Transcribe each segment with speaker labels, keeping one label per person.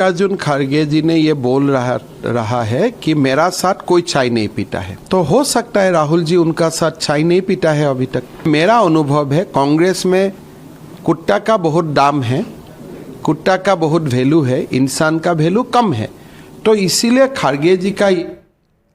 Speaker 1: मल्लिकार्जुन खड़गे जी ने ये बोल रहा है कि मेरा साथ कोई चाय नहीं पीता है, तो हो सकता है राहुल जी उनका साथ चाय नहीं पीता है अभी तक। मेरा अनुभव है कांग्रेस में कुत्ता का बहुत दाम है, कुत्ता का बहुत वैल्यू है, इंसान का वैल्यू कम है, तो इसीलिए खड़गे जी का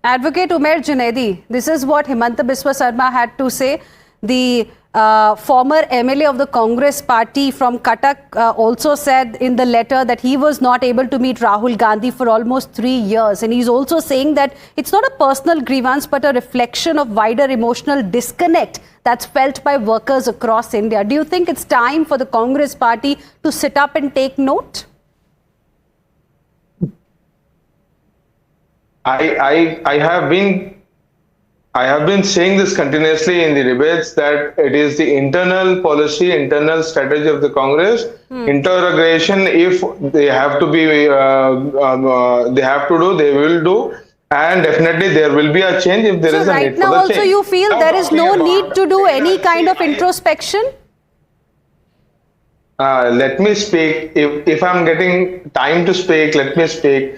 Speaker 2: Advocate Umair Junaidi, this is what Himanta Biswa Sarma had to say. The former MLA of the Congress party from Cuttack also said in the letter that he was not able to meet Rahul Gandhi for almost 3 years. And he's also saying that it's not a personal grievance, but a reflection of wider emotional disconnect that's felt by workers across India. Do you think it's time for the Congress party to sit up and take note?
Speaker 3: I have been saying this continuously in the debates that it is the internal policy, internal strategy of the Congress. Interrogation, if they have to be, they have to do, they will do, and definitely there will be a change if there is a need for the change.
Speaker 2: So right now also you feel there is no need to do any kind of introspection?
Speaker 3: Let me speak. If I'm getting time to speak, let me speak.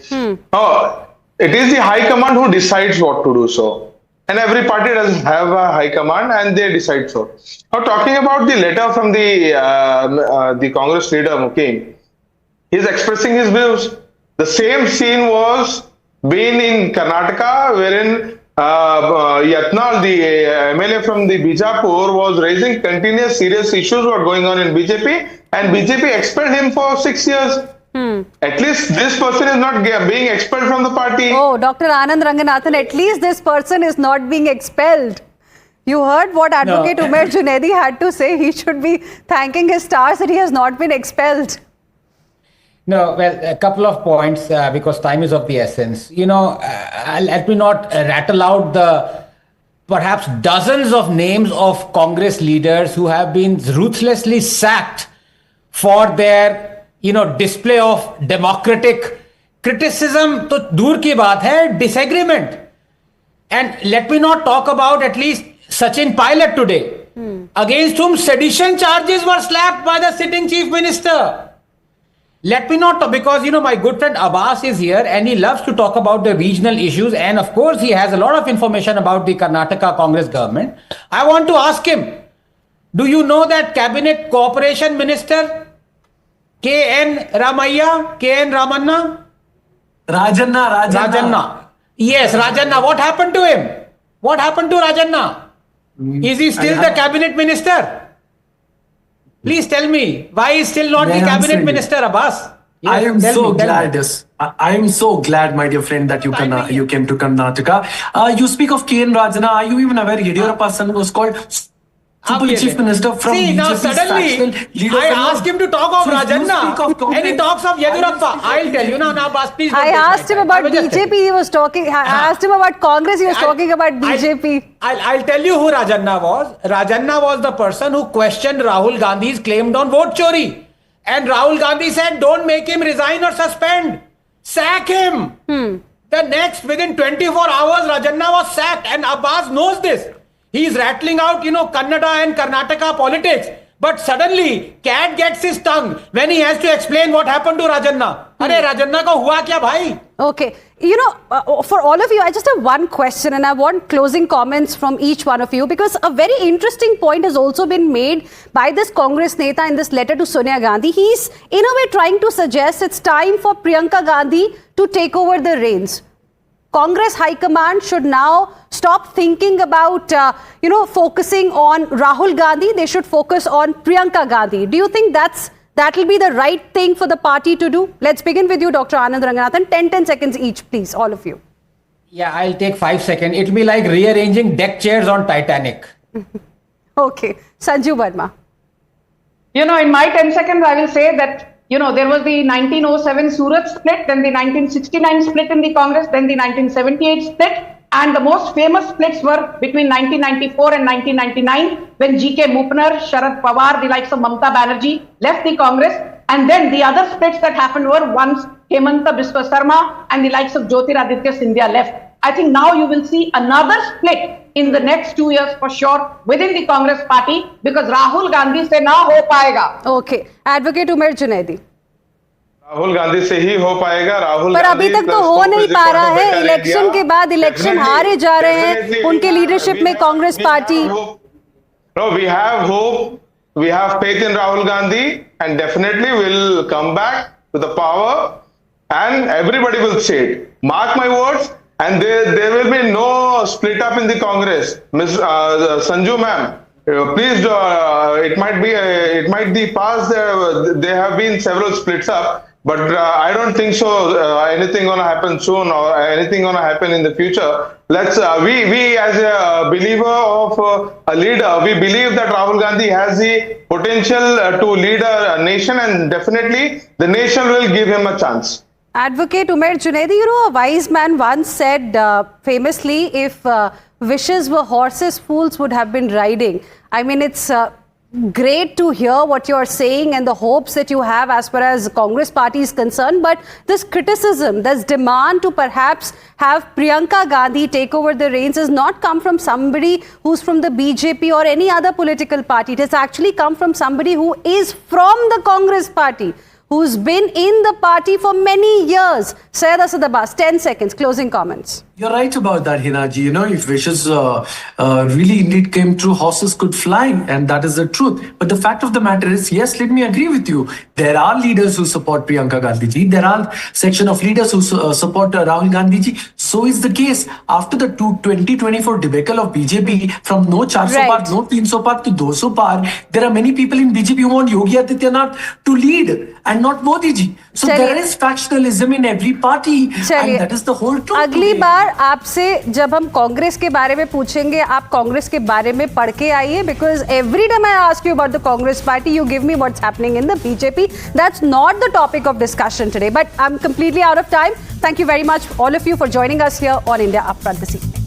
Speaker 3: It is the High Command who decides what to do so. And every party does have a High Command and they decide so. Now talking about the letter from the Congress leader Mukim, he's expressing his views. The same scene was been in Karnataka wherein Yatnal, the MLA from the Bijapur, was raising continuous serious issues what going on in BJP, and BJP expelled him for 6 years. At least this person is not being expelled from the party.
Speaker 2: Oh, Dr. Anand Ranganathan, at least this person is not being expelled. You heard what Advocate Umair Junaidi had to say. He should be thanking his stars that he has not been expelled.
Speaker 4: No, well, a couple of points because time is of the essence. You know, let me not rattle out the perhaps dozens of names of Congress leaders who have been ruthlessly sacked for their display of democratic criticism. तो दूर की बात है, disagreement. And let me not talk about at least Sachin Pilot today, against whom sedition charges were slapped by the sitting chief minister. Let me not talk, because my good friend Abbas is here and he loves to talk about the regional issues, and of course he has a lot of information about the Karnataka Congress government. I want to ask him, do you know that Cabinet Cooperation Minister K.N. Ramanna? Rajanna. Yes, Rajanna. What happened to him? What happened to Rajanna? Is he still the cabinet minister? Please tell me, why is still not the cabinet minister, Abbas? Yes,
Speaker 5: I am so glad, my dear friend, that you came to Karnataka. You speak of K.N. Rajanna. Are you even aware Yediyurappa's son was called Super Chief Minister from
Speaker 4: See, now suddenly I asked him to talk of Rajanna and he talks of Yediyurappa. I'll tell you now, Abbas, please.
Speaker 2: I asked him about BJP, he was talking. I asked him about Congress, he was talking about BJP.
Speaker 4: I'll tell you who Rajanna was. Rajanna was the person who questioned Rahul Gandhi's claim on vote chori. And Rahul Gandhi said, don't make him resign or suspend. Sack him. Within 24 hours, Rajanna was sacked, and Abbas knows this. He is rattling out, Kannada and Karnataka politics. But suddenly, cat gets his tongue when he has to explain what happened to Rajanna. Arey, Rajanna ko hua kya bhai?
Speaker 2: Okay. For all of you, I just have one question and I want closing comments from each one of you, because a very interesting point has also been made by this Congress Neta in this letter to Sonia Gandhi. He's in a way trying to suggest it's time for Priyanka Gandhi to take over the reins. Congress High Command should now stop thinking about, focusing on Rahul Gandhi. They should focus on Priyanka Gandhi. Do you think that will be the right thing for the party to do? Let's begin with you, Dr. Anand Ranganathan. 10 seconds each, please, all of you.
Speaker 4: Yeah, I'll take 5 seconds. It'll be like rearranging deck chairs on Titanic.
Speaker 2: Okay. Sanju Verma.
Speaker 6: In my 10 seconds, I will say that there was the 1907 Surat split, then the 1969 split in the Congress, then the 1978 split, and the most famous splits were between 1994 and 1999, when G.K. Mupnar, Sharad Pawar, the likes of Mamata Banerjee left the Congress, and then the other splits that happened were once Himanta Biswa Sarma and the likes of Jyotiraditya Scindia left. I think now you will see another split in the next 2 years for sure within the Congress party, because Rahul Gandhi se na ho paega.
Speaker 2: Okay. Advocate Umair Junaidi.
Speaker 3: Rahul Gandhi से ही हो पाएगा। राहुल
Speaker 2: पर
Speaker 3: गांधी
Speaker 2: अभी तक तो
Speaker 3: plus
Speaker 2: हो
Speaker 3: hope
Speaker 2: नहीं
Speaker 3: is
Speaker 2: पा
Speaker 3: equal
Speaker 2: रहा
Speaker 3: to
Speaker 2: है।
Speaker 3: better
Speaker 2: election
Speaker 3: India.
Speaker 2: के बाद इलेक्शन
Speaker 3: Definitely,
Speaker 2: हारे जा रहे हैं
Speaker 3: definitely
Speaker 2: उनके
Speaker 3: we
Speaker 2: लीडरशिप
Speaker 3: have-
Speaker 2: में Congress
Speaker 3: we
Speaker 2: party.
Speaker 3: have hope. No, we have hope. We have faith in Rahul Gandhi, and definitely will come back to the power, and everybody will see it. Mark my words. And there will be no split up in the Congress. Ms. Sanju ma'am, please, it might be past. There have been several splits up, but I don't think so. Anything gonna happen soon, or anything gonna happen in the future. Let's we as a believer of a leader, we believe that Rahul Gandhi has the potential to lead a nation, and definitely the nation will give him a chance.
Speaker 2: Advocate Umair Junaidi, you know, a wise man once said famously, if wishes were horses, fools would have been riding. I mean, it's great to hear what you're saying and the hopes that you have as far as Congress party is concerned. But this criticism, this demand to perhaps have Priyanka Gandhi take over the reins has not come from somebody who's from the BJP or any other political party. It has actually come from somebody who is from the Congress party, who's been in the party for many years. Syed Asad Abbas, 10 seconds, closing comments.
Speaker 5: You're right about that, Hinaji. You know, if wishes really indeed came true, horses could fly, and that is the truth. But the fact of the matter is, yes, let me agree with you. There are leaders who support Priyanka Gandhi ji. There are section of leaders who support Rahul Gandhi ji. So is the case. After the 2024 debacle of BJP, from no 400
Speaker 2: Right.
Speaker 5: par, no 300 par to 200 par, there are many people in BJP who want Yogi Adityanath to lead and not Modi ji. So
Speaker 2: Chaliye.
Speaker 5: there is factionalism in every party,
Speaker 2: चलिए,
Speaker 5: and that is the whole truth.
Speaker 2: अगली
Speaker 5: today.
Speaker 2: बार आपसे जब हम कांग्रेस के बारे में पूछेंगे, आप कांग्रेस के बारे में पढ़ के आइए, because every time I ask you about the Congress party, you give me what's happening in the BJP. That's not the topic of discussion today, but I am completely out of time. Thank you very much, all of you, for joining us here on India Upfront this evening.